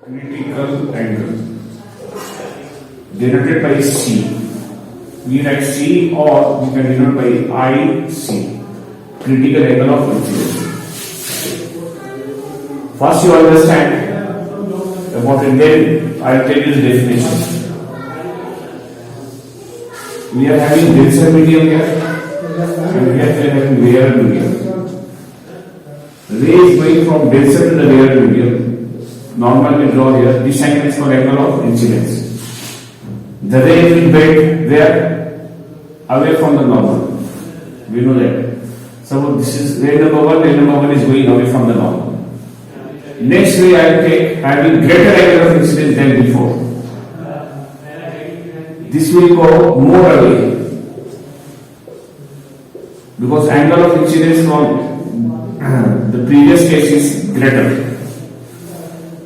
critical angle denoted by C. We write C or we can denote by IC, critical angle of incidence. First you understand about it, then I will tell you the definition. We are having denser medium here and we are having rarer medium. Ray is going from denser to the rarer medium. Normally draw here, this angle is called angle of incidence. The ray will bend where? Away from the normal. We know that. So this is ray number 1 is going away from the normal. Next ray I will take having greater angle of incidence than before. This will go more away because angle of incidence from the previous case is greater.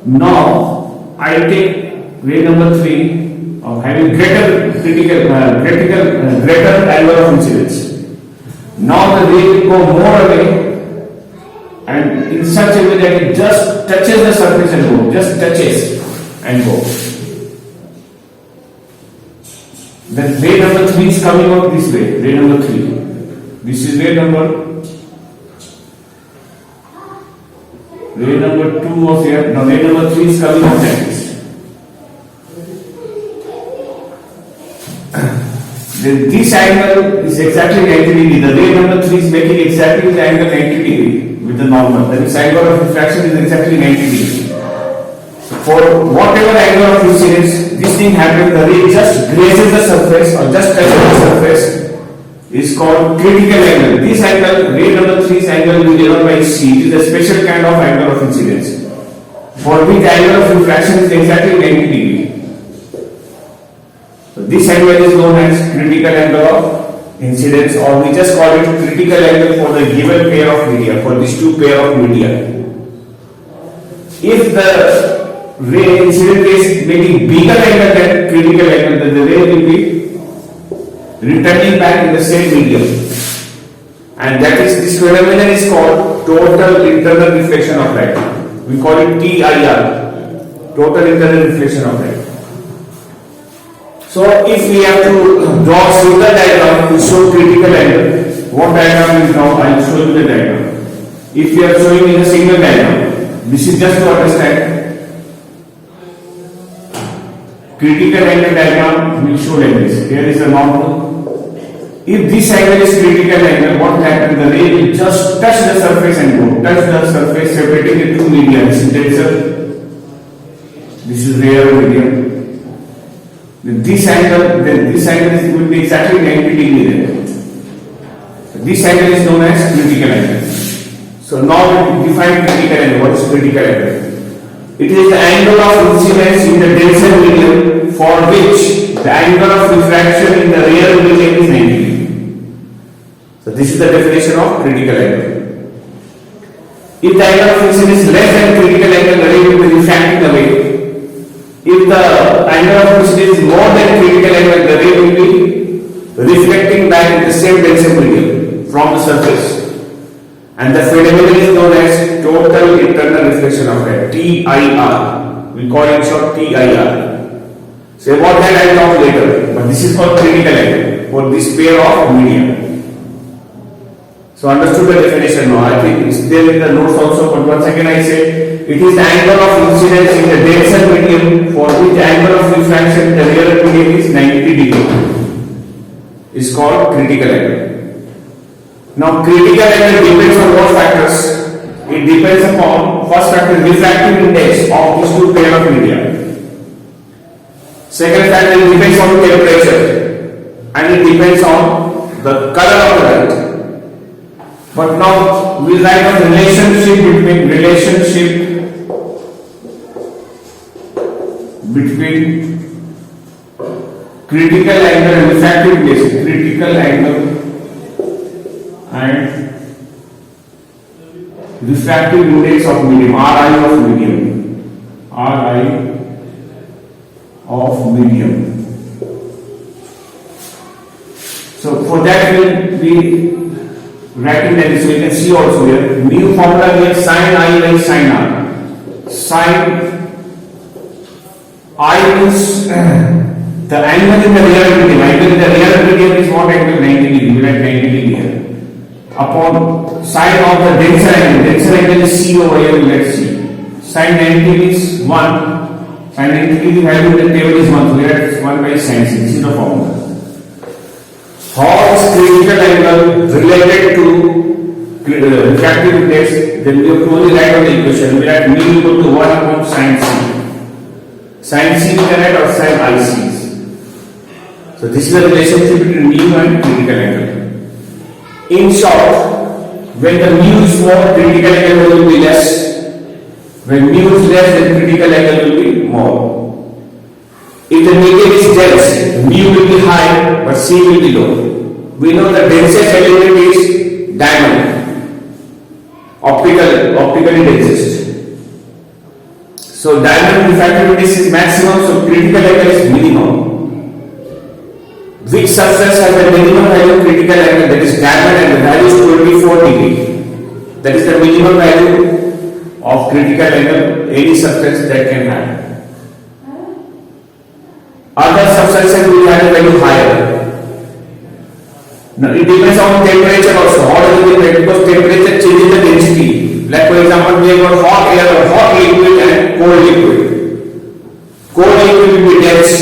Now I will take ray number 3 of having greater angle of incidence. Now the ray will go more away and in such a way that it just touches the surface and go, just touches and go. Then ray number 3 is coming out this way, ray number 3. This is ray number 2 was here. Now ray number 3 is coming out like this. Then this angle is exactly 90 degree. The ray number 3 is making exactly the angle 90 degree with the normal. That is angle of refraction is exactly 90 degree. So for whatever angle of incidence, this thing happens, the ray just grazes the surface or just touches the surface is called critical angle. This angle, ray number 3's angle will be denoted by C. It is a special kind of angle of incidence for which angle of refraction is exactly 90 degree. So this angle is known as critical angle of incidence, or we just call it critical angle for the given pair of media, for these two pair of media. If the ray incident is making bigger angle than critical angle, then the ray will be returning back in the same medium, and that is, this phenomenon is called total internal reflection of light. We call it TIR, total internal reflection of light. So if we have to draw a single diagram to show critical angle, what diagram is now? I will show you the diagram. If we are showing in a single diagram, this is just to understand. Critical angle diagram will show like this. Here is a normal. If this angle is critical angle, what happens? The ray will just touch the surface and go. Touch the surface, separating the two media. This is denser. This is rarer medium. This angle will be exactly 90 degree there. This angle is known as critical angle. So now we define critical angle. What is critical angle? It is the angle of incidence in the denser medium for which the angle of refraction in the rarer medium is 90 degree. So this is the definition of critical angle. If the angle of incidence is less than critical angle, the ray will be refracting away. If the angle of incidence is more than critical angle, the ray will be reflecting back in the same denser medium from the surface. And the phenomenon is known as total internal reflection of light, TIR. We call it short TIR. So about that I will talk later, but this is called critical angle for this pair of media. So understood the definition now. I think it's there in the notes also, but once again I say it is the angle of incidence in the denser medium for which the angle of refraction in the rarer medium is 90 degree. Is called critical angle. Now critical angle depends on what factors? It depends upon, first factor, refractive index of these two pair of media. Second factor, it depends on temperature, and it depends on the color of the light. But now we write a relationship between critical angle and refractive index. Critical angle and refractive index of medium, RI of medium. RI of medium. So for that we writing that, so you can see also here mu formula here sin I by sin R. Sin I means the angle in the real medium. Angle in the real medium is what angle? 90 degree. We write 90 degree here. Upon sine of the denser angle. Denser angle is C over here. Let's see. Sine 90 is 1. Sine 90 degree value in the table is 1. So we write 1 by sine C. This is the formula. How is critical angle related to refractive index? Then we have to only write on the equation. We write mu equal to 1 upon sine C. Sine C we can write or sine IC. So this is the relationship between mu and critical angle. In short, when the mu is more, critical angle will be less. When mu is less, then critical angle will be more. If the medium is dense, mu will be high, but C will be low. We know the densest element is diamond, optically densest. So diamond refractive index is maximum, so critical angle is minimum. Which substance has the minimum value of critical angle? That is diamond, and the value is 24 degree. That is the minimum value of critical angle any substance that can have. Other substances will have a value higher. Now it depends on temperature also. How does it depend? Because temperature changes the density. Like for example, we have got hot air or hot liquid and cold liquid. Cold liquid will be dense.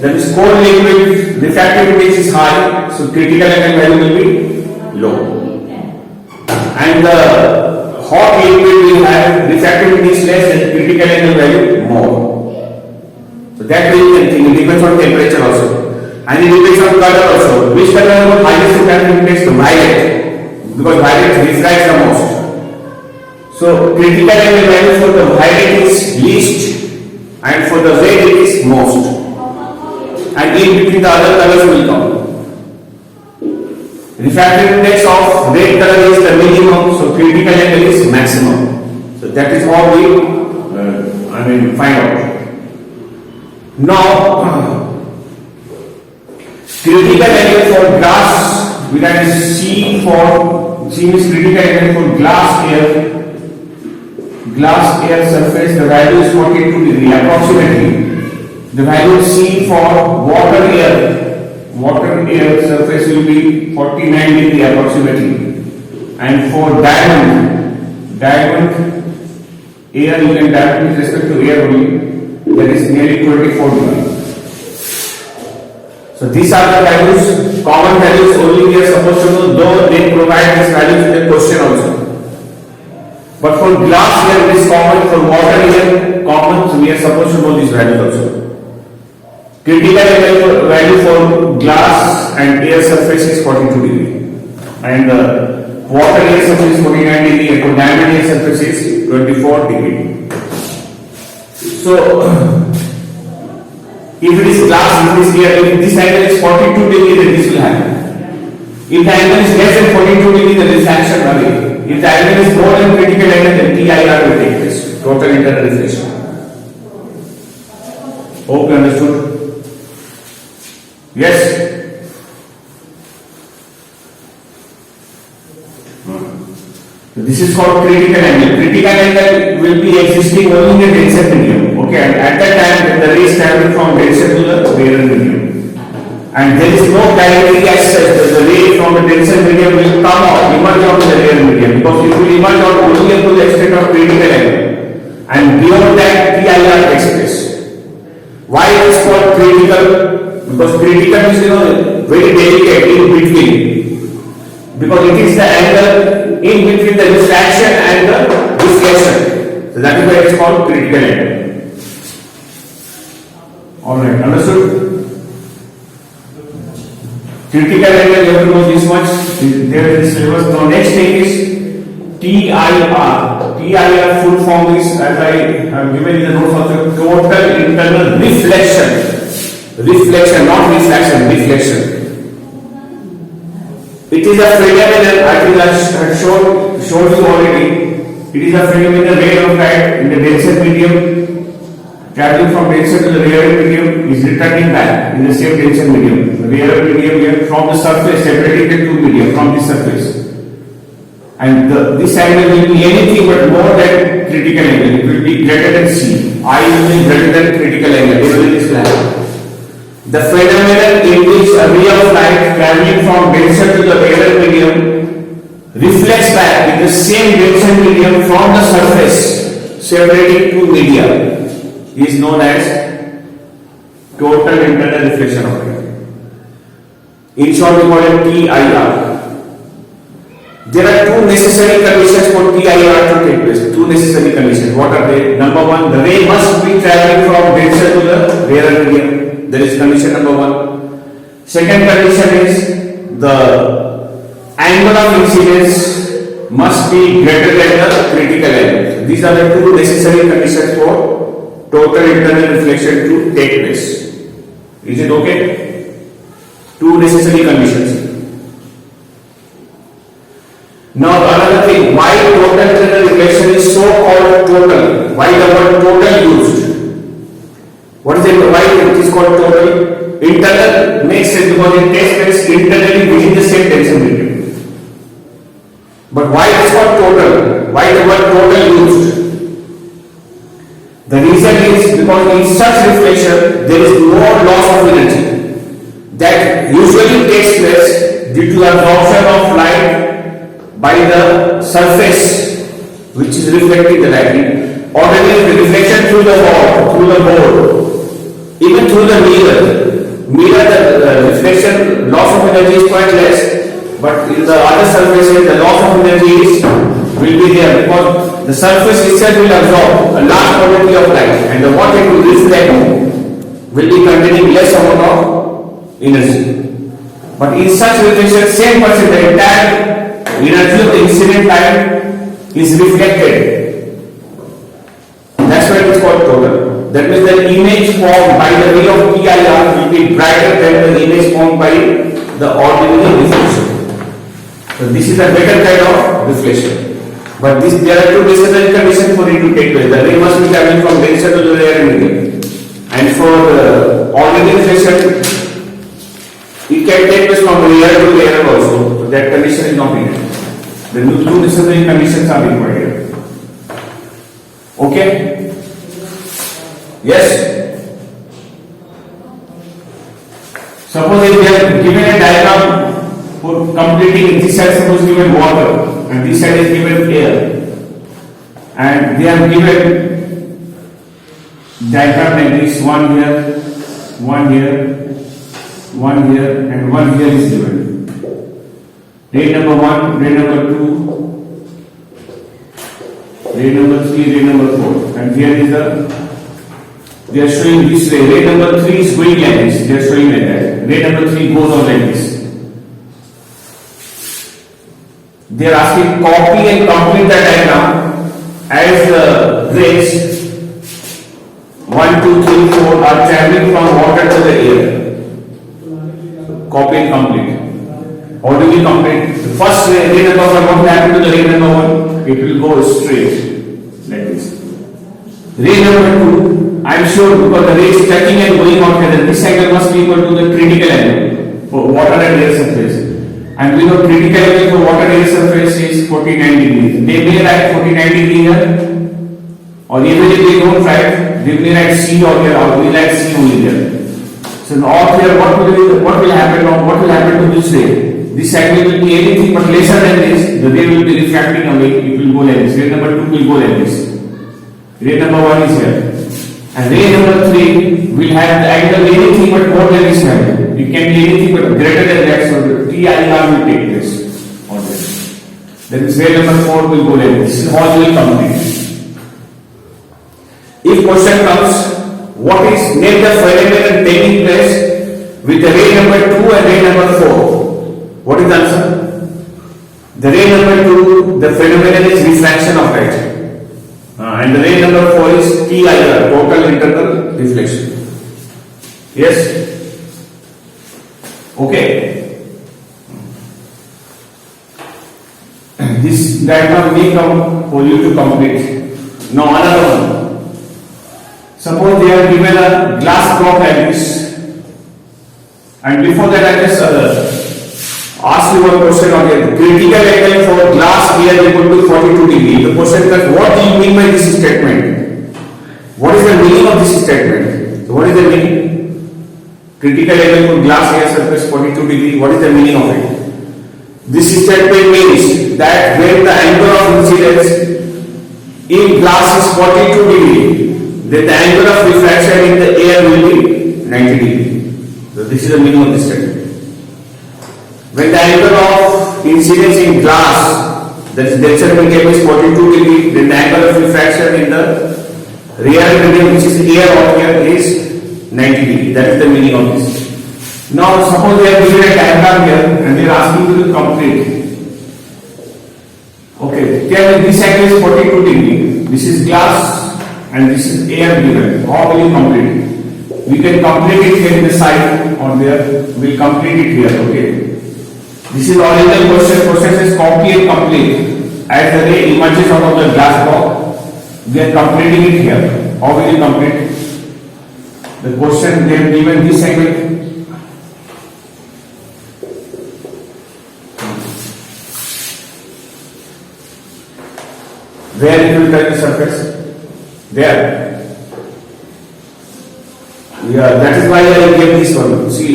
That is, cold liquid refractive index is high, so critical angle value will be low. And the hot liquid will have refractive index less and critical angle value more. So that way you can think. It depends on temperature also. And it depends on color also. Which color has the highest refractive index? The violet. Because violet refracts the most. So critical angle value for the violet is least and for the red it is most. And in between the other colors will come. Refractive index of red color is the minimum, so critical angle is maximum. So that is how we find out. Now critical angle for glass, we can C means critical angle for glass air surface, the value is 42 degree approximately. The value C for water air surface will be 49 degree approximately. And for diamond air, you can directly with respect to air only, that is nearly 24 degree. So these are the values, common values only we are supposed to know, though they provide these values in the question also. But for glass here it is common, for water here common, so we are supposed to know these values also. Critical value for glass and air surface is 42 degree. And water air surface is 49 degree, and for diamond air surface is 24 degree. So if it is glass, it is here. If this angle is 42 degree, then this will happen. If the angle is less than 42 degree, then refraction away. If the angle is more than critical angle, then TIR will take place. Total internal reflection. Hope you understood. Yes. This is called critical angle. Critical angle will be existing only in the denser medium. Okay, and at that time the rays travel from denser to the rarer medium. And there is no guarantee as such that the ray from the denser medium will come out, emerge out of the rarer medium, because it will emerge out only up to the extent of critical angle. And beyond that, TIR takes place. Why it is called critical? Because critical is very delicate in between. Because it is the angle in between the refraction and the deflection. So that is why it is called critical angle. Alright, understood? Critical angle, you have to know this much. There is syllabus. Now next thing is TIR. TIR full form is, as I have given in the notes also, total internal reflection. Reflection, not refraction, reflection. It is a phenomenon, I think I have shown you already. It is a phenomenon ray of light in the denser medium, traveling from denser to the rarer medium, is returning back in the same denser medium. The rarer medium here from the surface, separating the two medium from the surface. And this angle will be anything but more than critical angle. It will be greater than C. I will be greater than critical angle. Even this will happen. The phenomenon in which a ray of light traveling from denser to the rarer medium reflects back with the same denser medium from the surface separating two media is known as total internal reflection of light. In short, we call it TIR. There are two necessary conditions for TIR to take place. Two necessary conditions. What are they? Number one, the ray must be traveling from denser to the rarer medium. That is condition number one. Second condition is the angle of incidence must be greater than the critical angle. These are the two necessary conditions for total internal reflection to take place. Is it okay? Two necessary conditions. Now another thing, why total internal reflection is so called total? Why the word total used? What is it? Why it is called total? Internal makes sense because it takes place internally within the same tension medium. But why it is called total? Why the word total used? The reason is because in such reflection there is no loss of energy that usually takes place due to the absorption of light by the surface which is reflecting the light. Ordinarily the reflection through the wall, through the board, even through the mirror the reflection loss of energy is quite less, but in the other surfaces the loss of energy will be there because the surface itself will absorb a large quantity of light and the what it will reflect will be containing less amount of energy. But in such reflection, same percent, the entire energy of the incident light is reflected. That's why it is called total. That means the image formed by the ray of TIR will be brighter than the image formed by the ordinary reflection. So this is a better kind of reflection. But there are two necessary conditions for it to take place. The ray must be traveling from denser to the rarer medium. And for ordinary reflection, it can take place from rarer to rarer also. So that condition is not needed. The two necessary conditions are required. Okay? Yes. Suppose if they are given a diagram for completing, this side suppose given water and this side is given air, and they have given diagram like this, one here, one here, one here, and one here is given. Ray number 1, ray number 2, ray number 3, ray number 4, and here is they are showing this way. Ray number 3 is going like this. They are showing like that. Ray number 3 goes on like this. They are asking copy and complete the diagram as the rays 1, 2, 3, 4 are traveling from water to the air. Copy and complete. How do we complete? The first ray number 1, what will happen to the ray number 1? It will go straight like this. Ray number 2, I am sure because the ray is touching and going out here, this angle must be equal to the critical angle for water and air surface. And we know critical angle for water and air surface is 49 degrees. They may write 49 degrees here, or even if they don't write, they may write C or here, or we write C only here. So now here, what will happen? Or what will happen to this ray? This angle will be anything but lesser than this. The ray will be refracting away. It will go like this. Ray number 2 will go like this. Ray number 1 is here. And ray number 3 will have the angle anything but more than this value. It can be anything but greater than that, so the TIR will take place on this. Then this ray number 4 will go like this. This is all will complete. If question comes, what is name the phenomenon taking place with the ray number 2 and ray number 4? What is the answer? The ray number 2, the phenomenon is refraction of light. And the ray number 4 is TIR, total internal reflection. Yes? Okay. This diagram may come for you to complete. Now another one. Suppose they are given a glass block like this. And before that I just ask you one question on the critical angle for glass here equal to 42 degree. The question is, what do you mean by this statement? What is the meaning of this statement? So what is the meaning? Critical angle for glass air surface 42 degree. What is the meaning of it? This statement means that when the angle of incidence in glass is 42 degree, then the angle of refraction in the air will be 90 degree. So this is the meaning of this statement. When the angle of incidence in glass, that is denser medium is 42 degree, then the angle of refraction in the real medium, which is air out here, is 90 degree. That is the meaning of this. Now suppose they are given a diagram here and they are asking you to complete. Okay, tell me this angle is 42 degree, this is glass and this is air given. How will you complete it? We can complete it here in the side or there. We will complete it here. Okay. This is original question. Question says copy and complete. As the ray emerges out of the glass box, we are completing it here. How will you complete? The question they have given this angle. Where it will touch the surface? There. Yeah, that is why I gave this one. See,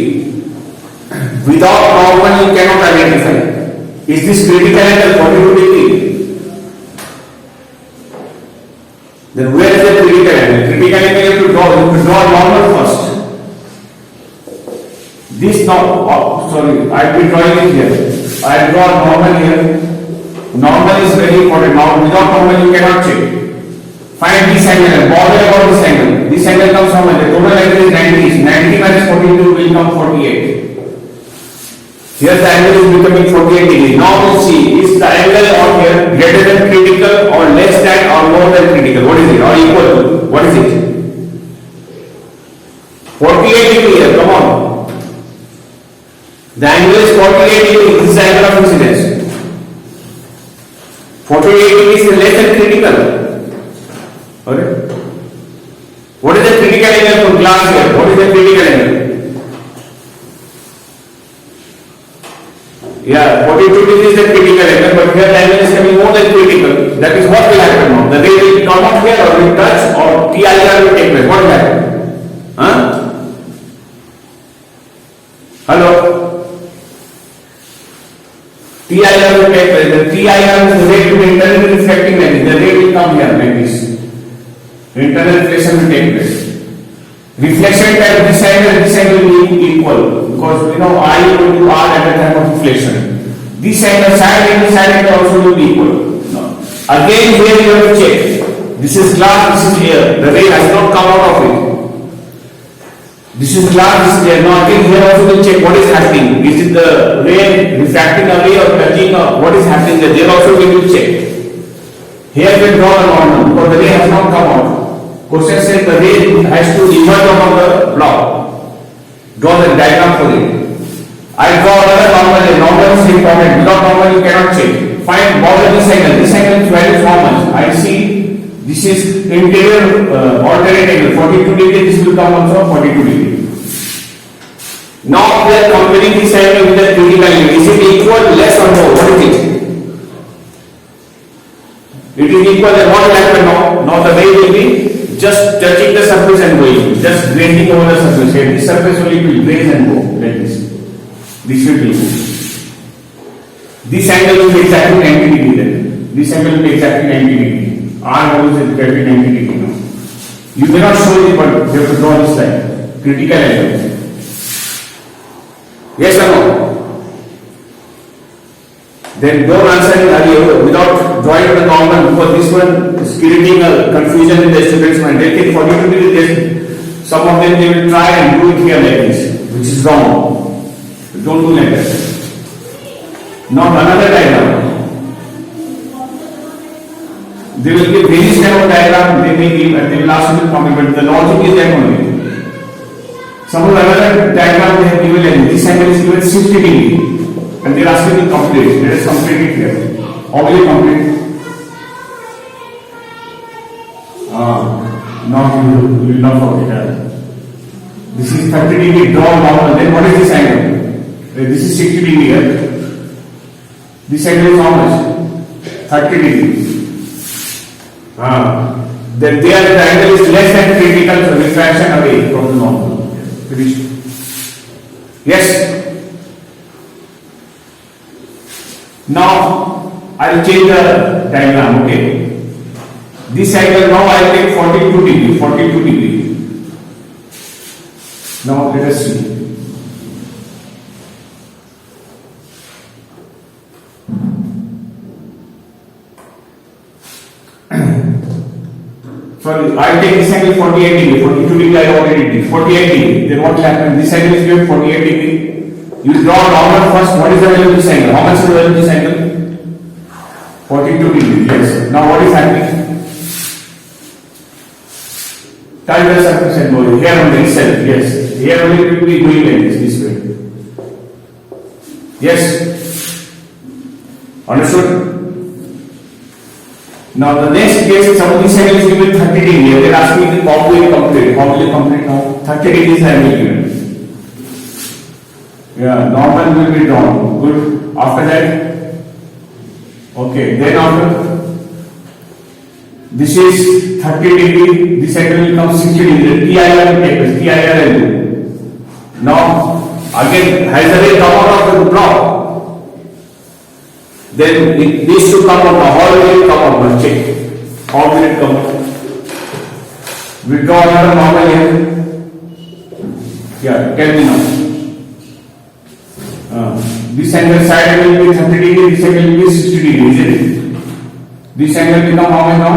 without normal you cannot identify. Is this critical angle 42 degree? Then where is the critical angle? Critical angle you have to draw. You have to draw normal first. This now, sorry, I will be drawing it here. I draw normal here. Normal is very important. Now, without normal you cannot check. Find this angle. Bother about this angle. This angle comes from the total angle is 90. 90 minus 42 will come 48. Here the angle is becoming 48 degree. Now we'll see, is the angle out here greater than critical or less than or more than critical? What is it? Or equal to? What is it? 48 degree here, come on. The angle is 48 degree. This is the angle of incidence. 48 degree is less than critical. Okay. What is the critical angle for glass here? What is the critical angle? Yeah, 42 degree is the critical angle, but here the angle is coming more than critical. That is what will happen now. The ray will come out here or will touch or TIR will take place. What will happen? Huh? Hello? TIR will take place. The TIR is the ray to be internally reflecting like this. The ray will come here like this. Internal reflection will take place. Reflection time this angle will be equal because you know I equal to R at the time of reflection. This angle side angle also will be equal. No. Again here you have to check. This is glass, this is air. The ray has not come out of it. This is glass, this is air. Now again here also will check what is happening. Is it the ray refracting away or touching or what is happening there? There also we will check. Here we draw the normal because the ray has not come out. Question says the ray has to emerge out of the block. Draw the diagram for it. I draw another normal. Normal is important. Without normal you cannot check. Find bother this angle. This angle value is how much? I see this is interior alternate angle 42 degree. This will come also 42 degree. Now we are comparing this angle with the critical angle. Is it equal, less or more? What is it? It is equal. Then what will happen now? Now the ray will be just touching the surface and going, just grazing over the surface. Here, this surface only will graze and go like this. This will be. This angle will be exactly 90 degree then. This angle will be exactly 90 degree. R values is exactly 90 degree now. You cannot show it, but you have to draw this line. Critical angle. Yes or no? Then don't answer in hurry without drawing the normal because this one is creating a confusion in the students' mind. They think 42 degree, some of them they will try and do it here like this, which is wrong. Don't do like that. Now another diagram. They will give various kind of diagram, they may give and they will ask you to comment, but the logic is that only. Suppose another diagram they have given like this angle is given 60 degree. And they are asking to complete. Let us complete it here. How will you complete? Now you will not forget. This is 30 degree draw normal. Then what is this angle? This is 60 degree here. This angle is how much? 30 degree. Then there the angle is less than critical refraction away from the normal. Finished. Yes. Now I will change the diagram. Okay. This angle now I will take 42 degree. 42 degree. Now let us see. Sorry, I take this angle 48 degree, 42 degree I already did, 48 degree. Then what happens? This angle is given 48 degree. You draw normal first. What is the value of this angle? How much is the value of this angle? 42 degree. Yes. Now what is happening? Touch the surface and go here on the itself. Yes. Here only it will be going like this way. Yes. Understood? Now the next case, suppose this angle is given 30 degree. They are asking how will you complete? How will you complete now? 30 degrees angle given. Yeah, normal will be drawn. Good. After that, okay. Then after this is 30 degree. This angle will come 60 degree. TIR will take place. TIR will do. Now again, has the ray come out of the block? Then it needs to come out. How will it come out? Let's check. How will it come out? We draw another normal here. Yeah, tell me now. This angle side will be 30 degree. This angle will be 60 degree. Isn't it? This angle will become how much now?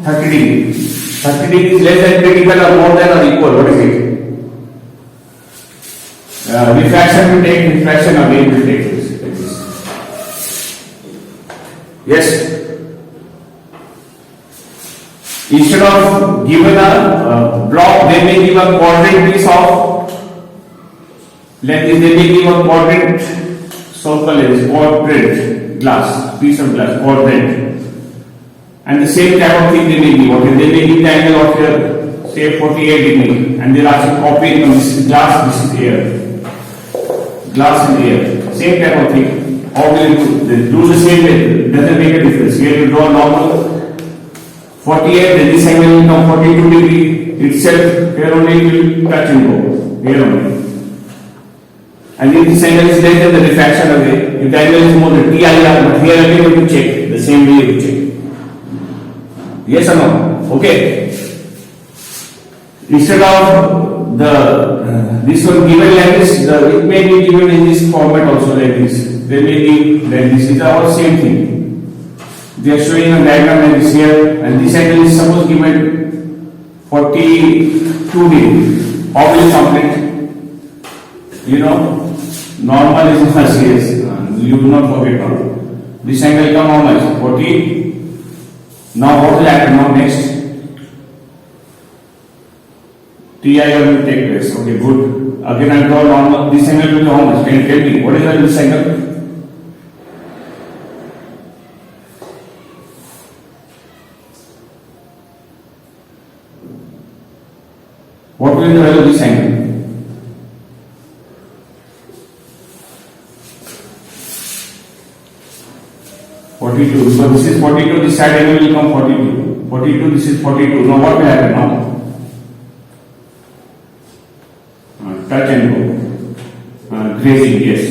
30 degree. 30 degree is less than critical or more than or equal. What is it? Refraction will take refraction away will take this. Yes. Instead of given a block, they may give a quadrant piece of length. They may give a quadrant circle is quadrant glass, piece of glass, quadrant. And the same type of thing they may give. Okay, they may give the angle of here, say 48 degree, and they are asking copy. This is glass, this is air. Glass and air. Same type of thing. How will you do? They do the same way. Doesn't make a difference. Here you draw normal 48, then this angle will come 42 degree itself. Here only it will touch and go. Here only. And if this angle is less than the refraction away, if the angle is more than TIR, but here again you have to check. The same way you check. Yes or no? Okay. Instead of the this one given like this, it may be given in this format also like this. They may give like this. These are all same thing. They are showing a diagram like this here, and this angle is suppose given 42 degree. How will you complete? You know, normal is not serious. You do not forget now. This angle come how much? 40. Now what will happen now next? TIR will take place. Okay, good. Again I draw normal. This angle will be how much? Can you tell me? What is this angle? What will be the value of this angle? So this is 42, this side angle will come 42. 42, this is 42. Now what will happen now? Touch and go. Grazing, yes.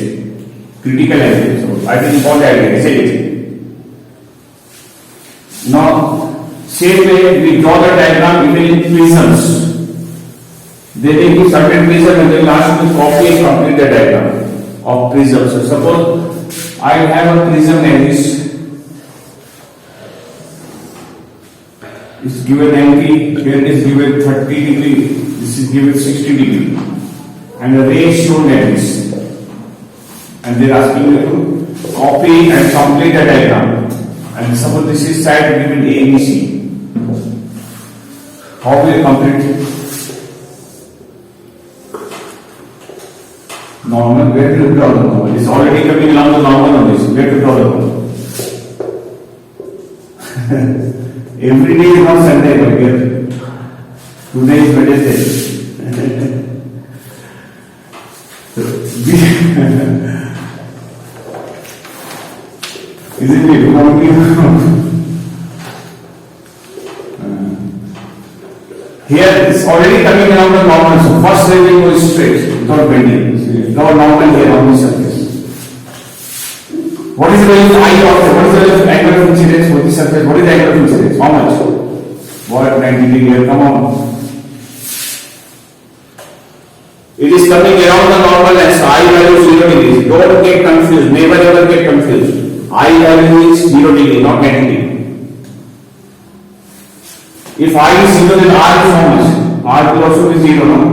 Critical angle. So I think what I will say. Now, same way we draw the diagram even in prisms. They may give certain prism and they will ask you to copy and complete the diagram of prism. So suppose I have a prism like this. Is given 90, here is given 30 degree, this is given 60 degree, and the ray is shown like this. And they are asking you to copy and complete the diagram. And suppose this is side given ABC. How will you complete it? Normal, where to draw the normal? It's already coming along the normal on this. Where to draw the normal? Every day is not Sunday, my dear. Today is Wednesday. Isn't it? Here it's already coming around the normal, so first ray will go straight without bending. Now normal here on the surface. What is the value of I of what is the value of angle of incidence for the surface? What is the angle of incidence? How much? What 90 degree here? Come on. It is coming around the normal and I value 0 degrees. Don't get confused. Never ever get confused. I value is 0 degree, not 90 degree. If I is 0, then R is how much? R will also be 0 now.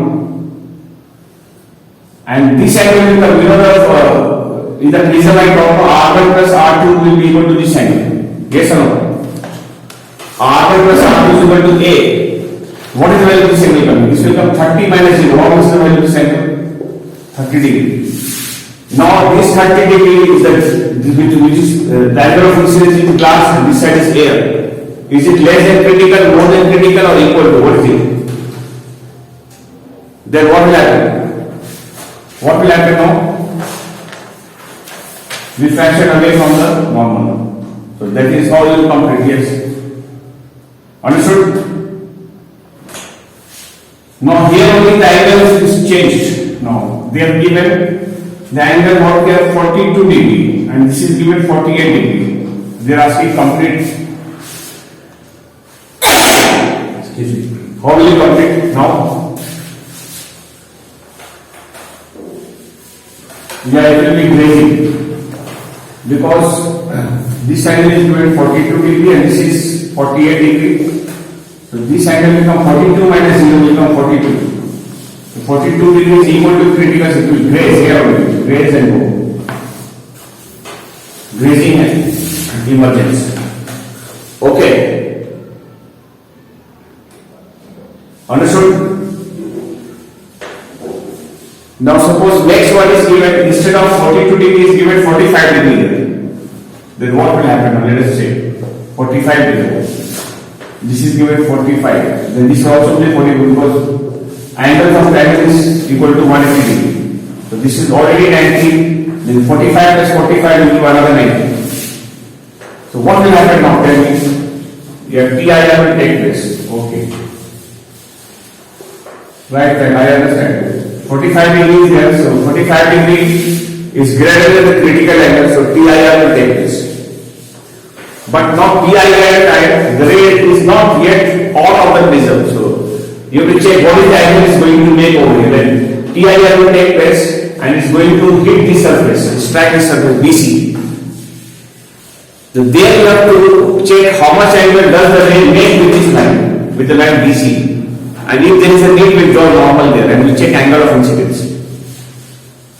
And this angle will come, in the prism I talk about R1 plus R2 will be equal to this angle. Yes or no? R1 plus R2 is equal to A. What is the value of this angle coming? This will come 30 minus 0. What is the value of this angle? 30 degree. Now this 30 degree is which is the angle of incidence in glass and this side is air. Is it less than critical, more than critical or equal to? What is it? Then what will happen? What will happen now? Refraction away from the normal. So that is how you will complete. Yes. Understood? Now here only the angle is changed. Now they have given the angle what they have 42 degree and this is given 48 degree. They are asking complete. Excuse me. How will you complete now? Yeah, it will be grazing because this angle is given 42 degree and this is 48 degree. So this angle will become 42 minus 0 will become 42. So 42 degree is equal to critical, so it will graze here only, graze and go. Grazing and emergence. Okay. Understood? Now suppose next one is given, instead of 42 degree is given 45 degree. Then what will happen? Now let us say 45 degree. This is given 45. Then this will also be 40 because angle of triangle is equal to 180 degree. So this is already 90. Then 45 plus 45 will give another 90. So what will happen now? Tell me. Your TIR will take place. Okay. Right, I understand. 45 degree is here. So 45 degree is greater than the critical angle. So TIR will take place. But not PIR time, the ray is not yet out of the prism. So you have to check what is the angle is going to make over here. Then TIR will take place and it's going to hit the surface, strike the surface BC. So there you have to check how much angle does the ray make with this line, with the line BC. And if there is a need, we draw normal there and we check angle of incidence.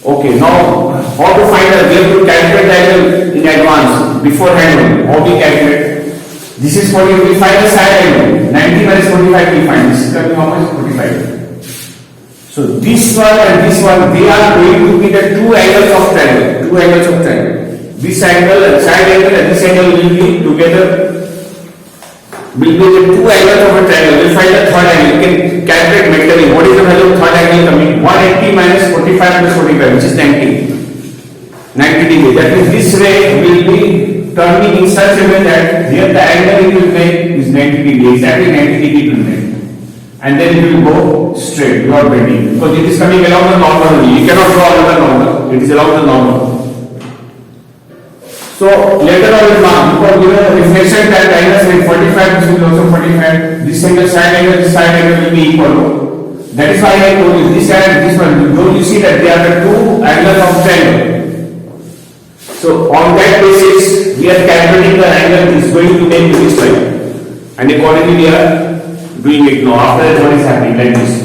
Okay, now how to find out? We have to calculate the angle in advance, beforehand. How do we calculate? This is 40, we find the side angle. 90 minus 45 we find. This is coming how much? 45. So this one and this one, they are going to be the two angles of triangle. Two angles of triangle. This angle and side angle and this angle will be together. Will be the two angles of a triangle. We'll find the third angle. You can calculate mentally. What is the value of third angle coming? 180 minus 45 plus 45, which is 90. 90 degree. That means this ray will be turning in such a way that here the angle it will make is 90 degree. Exactly 90 degree it will make. And then it will go straight without bending. Because it is coming along the normal only. You cannot draw another normal. It is along the normal. So later on we'll mark because reflection time minus 45, this will also 45. This angle side angle will be equal. That is why I told you this side and this one. Don't you see that they are the two angles of triangle. So on that basis we are calculating the angle is going to make this line. And accordingly we are doing it now. After that what is happening like this.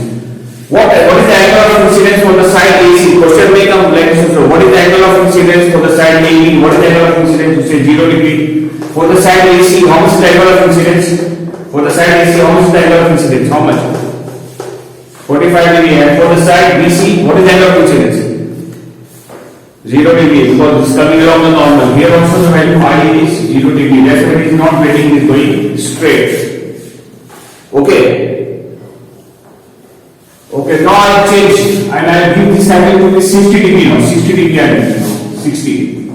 What is the angle of incidence for the side AC? Question may come like this. So what is the angle of incidence for the side AB? What is the angle of incidence? You say 0 degree. For the side AC, how much is the angle of incidence? For the side AC, how much is the angle of incidence? How much? 45 degree. And for the side BC, what is the angle of incidence? 0 degree. Because it's coming along the normal. Here also the value I is 0 degree. That's why it is not bending, it is going straight. Okay. Okay, now I change and I give this angle to be 60 degree now. 60 degree angle now. 60.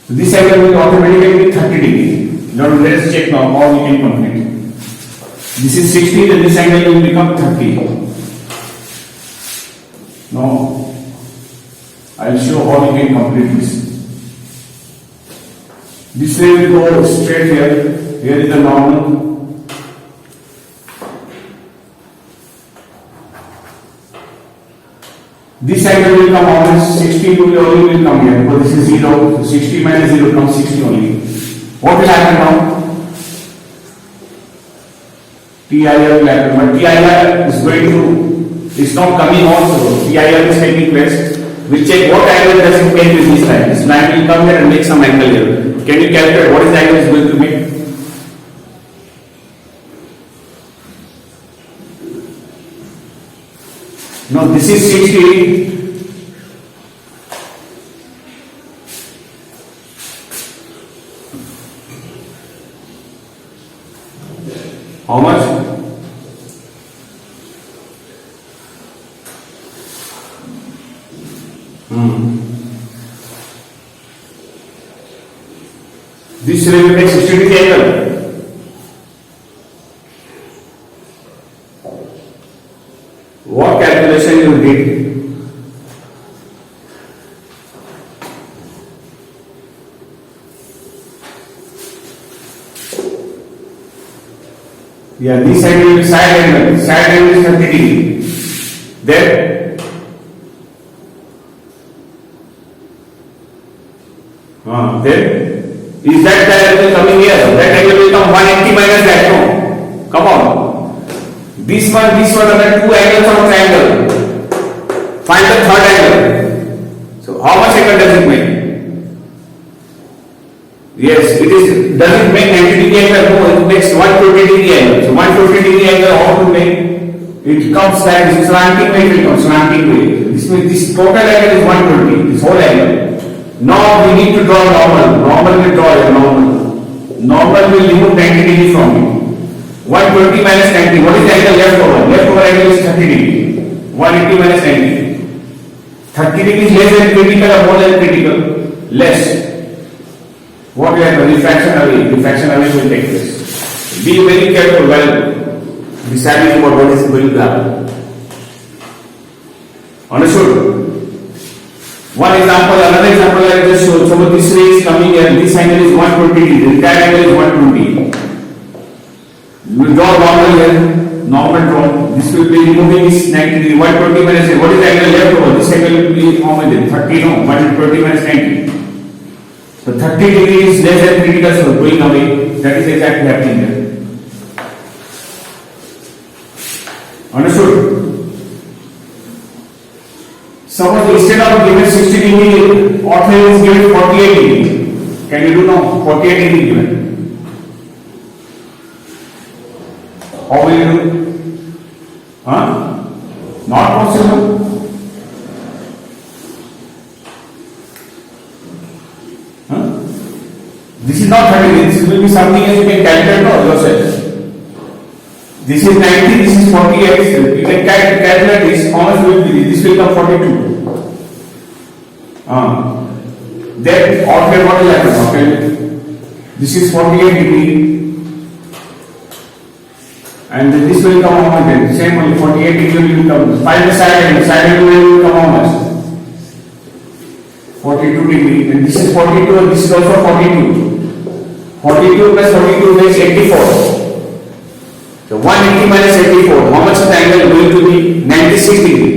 So this angle will automatically be 30 degree. Now let us check now how we can complete. This is 60, then this angle will become 30. Now, I'll show how you can complete this. This way will go straight here. Here is the normal. This angle will come almost 60 only will come here because this is 0. So 60 minus 0 comes 60 only. What will happen now? TIR will happen, but TIR is going to, it's not coming also. TIR is taking place. We check what angle does it make with this line. This line will come here and make some angle here. Can you calculate what is the angle is going to make? No, this is 60. How much? This will make 60 degree angle. What calculation you did? Yeah, this side will be side angle. Side angle is 30 degree. Then is that angle coming here? That angle will come 180 minus that. No, come on. This one are the two angles of triangle. Find the third angle. So how much angle does it make? Yes, it is. Does it make 90 degree angle? No, it makes 120 degree angle. So 120 degree angle how to make? It comes like this slanting way. It comes slanting way. This means this total angle is 120. This whole angle. Now we need to draw normal. Normal will draw a normal. Normal will remove 90 degree from it. 120 minus 90. What is the angle left over? Left over angle is 30 degree. 180 minus 90. 30 degree is less than critical or more than critical? Less. What will happen? Refraction away. Refraction away will take place. Be very careful while deciding about what is going to happen. Understood? One example, another example I just showed. So this ray is coming here. This angle is 120 degree. That angle is 120. We draw normal here. Normal draw. This will be removing this 90 degree. 120 minus 8. What is the angle left over? This angle will be how much? 30. No. 120 minus 90. So 30 degree is less than critical, so going away. That is exactly happening here. Understood? Suppose instead of given 60 degree, author is given 48 degree. Can you do now? 48 degree given. How will you do? Not possible. This is not 30 degree. This will be something else you can calculate no, yourself. This is 90, this is 48. You can calculate this. How much will be this? This will come 42. Then outlet what will happen? Okay. This is 48 degree. And this will come how much? Same only 48 degree will come. Find the side angle. Side angle will come how much? 42 degree. And this is 42 and this is also 42. 42 plus 42 makes 84. So 180 minus 84, how much is the angle going to be? 96 degree.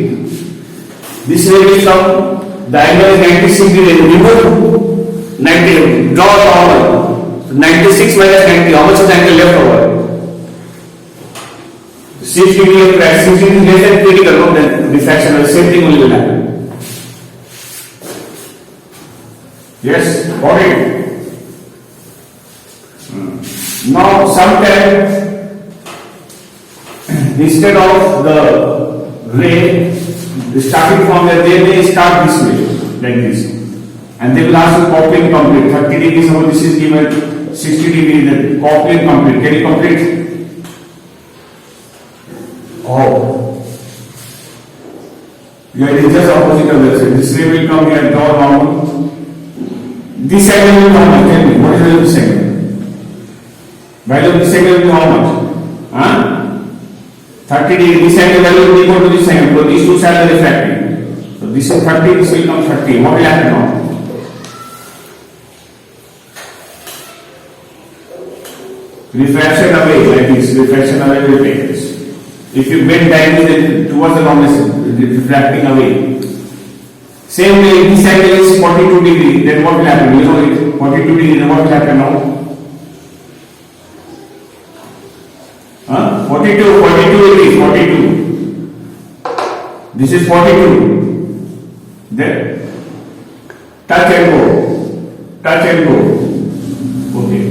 This way will come, the angle is 96 degree, remove 90, draw normal. So 96 minus 90, how much is the angle left over? 6 degree of crack, 6 degree is less than critical, no? Then diffraction will same thing will happen. Yes, got it. Now sometimes instead of the ray starting from there, they may start this way, like this, and they will ask you copy and complete. 30 degree, so this is given 60 degree, then copy and complete. Can you complete? Oh, yeah, it is just opposite of this. This ray will come here, draw normal. This angle will be how much? Tell me, what is this angle? Value of this angle will be how much? 30 degree, this angle value will equal to this angle, because these two sides are refracting. So this is 30, this will come 30. What will happen now? Refraction away, like this, refraction away will take this. If you bend diagonally towards the longest, refracting away. Same way, this angle is 42 degree, then what will happen? You know it, 42 degree, then what will happen now? 42 degree, 42. This is 42. Then, touch and go. Touch and go. Okay.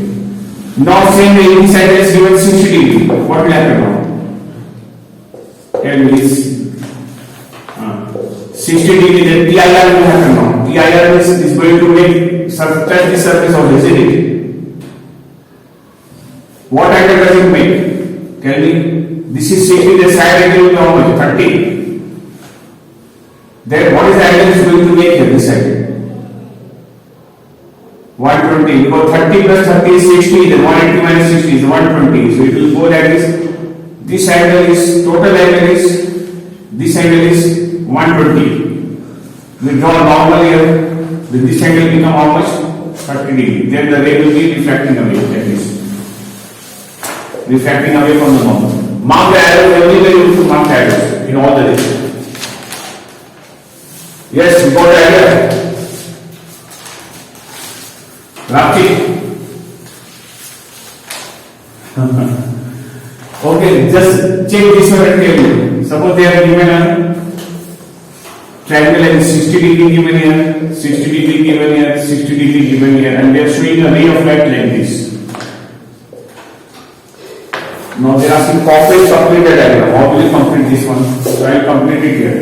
Now same way, this angle is given 60 degree. What will happen now? Tell me this. 60 degree, then TIR will happen now. TIR is going to make touch the surface of this, isn't it? What angle does it make? Tell me. This is 60, the side angle will be how much? 30. Then what is the angle is going to make here, this side? 120. Because 30 plus 30 is 60, then 180 minus 60 is 120. So it will go like this. This angle is, total angle is, this angle is 120. We draw normal here. This angle become how much? 30 degree. Then the ray will be refracting away like this. Refracting away from the normal. Mark the arrows, everywhere you have to mark arrows in all the rays. Yes, you got the idea. Rapti. Okay, just check this one and tell me. Suppose they are given a triangle and 60 degree given here, 60 degree given here, 60 degree given here, and they are showing a ray of light like this. Now they are asking complete the diagram. How will you complete this one? So I will complete it here.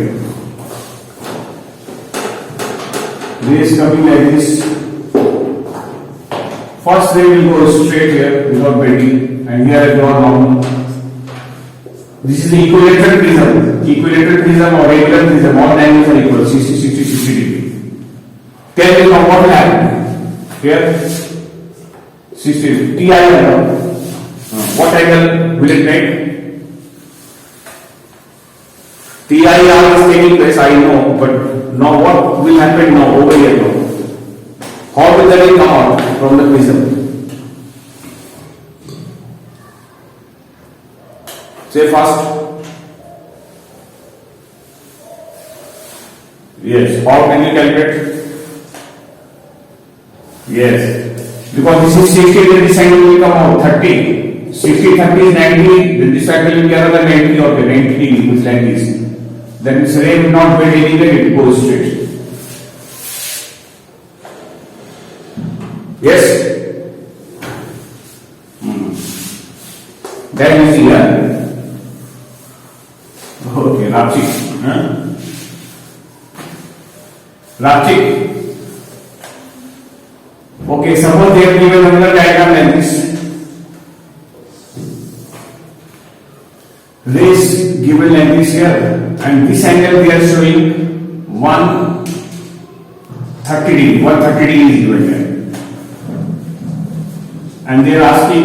Ray is coming like this. First ray will go straight here without bending, and here I draw normal. This is the equilateral prism. Equilateral prism or regular prism, all angles are equal, 60, 60, 60 degree. Tell me now what will happen? Here, 60, TI now. What angle will it make? TIR is taking place, I know, but now what will happen now over here now? How will the ray come out from the prism? Say fast. Yes. How can you calculate? Yes. Because this is 60, then this angle will come out 30. 60, 30 is 90, then this angle will be another 90 or 90 degree, which like this. Then this ray will not bend anywhere, it goes straight. Yes? That is here. Okay, Rapchi. Rapchi. Okay, suppose they have given another diagram like this. Rays given like this here, and this angle they are showing 130 degree. 130 degree is given here. And they are asking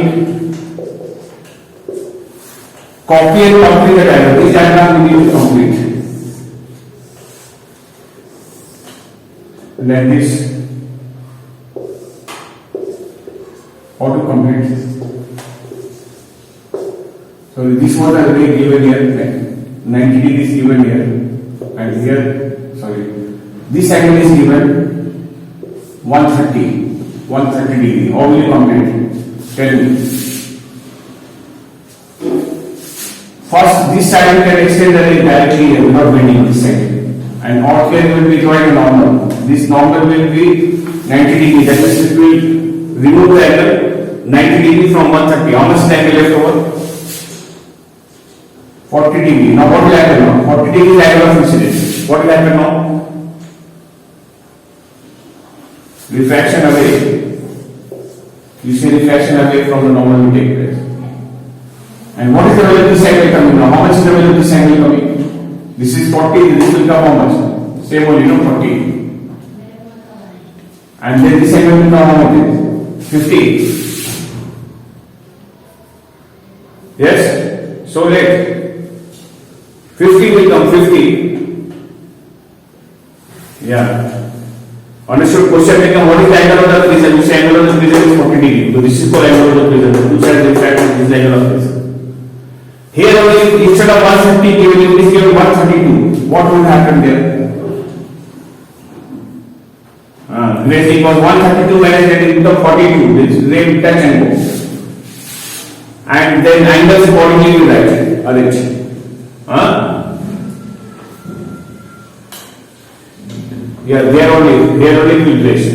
copy and complete the diagram. This diagram we need to complete. Like this. How to complete? So this was the ray given here. 90 degree is given here, and here, sorry, this angle is given 130 degree. How will you complete? Tell me. First, this side you can extend the ray directly here without bending this side, and out here will be drawing a normal. This normal will be 90 degree. That means it will remove the angle 90 degree from 130. How much angle left over? 40 degree. Now what will happen now? 40 degree is angle of incidence. What will happen now? Refraction away. You see refraction away from the normal will take place. And what is the value of this angle coming now? How much is the value of this angle coming? This is 40, this will come how much? Same only, 40. And then this angle will come how much? 50. Yes? So let 50 will come 50. Yeah. Understood? Question may come, what is the angle of the prism? Which angle of the prism is 40 degree? So this is called angle of the prism. Which side is that? This is the angle of the prism. Here only instead of 150 given, it is given 132. What will happen there? Grace equals 132 minus that is become 42. This ray will touch and go. And then angles accordingly you write. Arrange. Yeah, there only will place.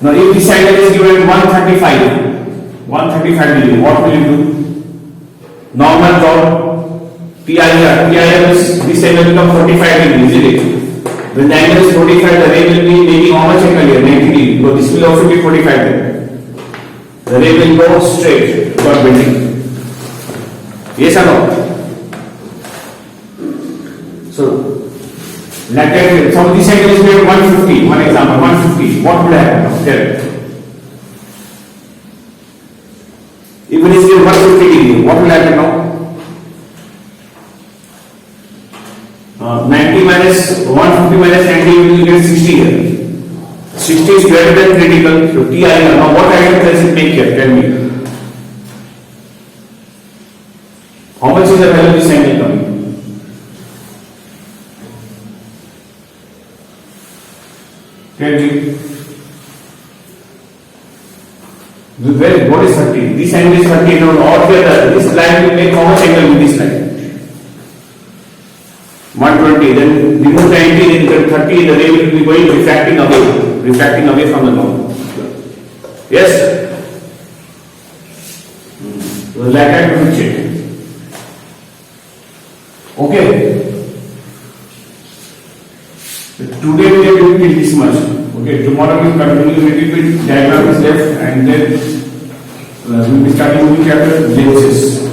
Now if this angle is given 135 degree, what will you do? Normal draw TIR is this angle become 45 degree, isn't it? When the angle is 45, the ray will be making how much angle here? 90 degree. So this will also be 45 degree. The ray will go straight without bending. Yes or no? So, like that, from this angle is made 150. One example, 150. What would happen? There. Even if it is 150 degree, what will happen now? 90 minus 150 minus 90 will get 60 here. 60 is greater than critical. So TIR. Now what angle does it make here? Tell me. How much is the value of this angle coming? Tell me. What is 30? This angle is 30. Now altogether this line will make how much angle with this line? 120, then remove 90, then 30, the ray will be going refracting away from the ground. Yes? So like that we will check. Okay. So today we are doing this much. Okay, tomorrow we will continue little bit, diagram is left, and then we will be starting moving chapter Genesis.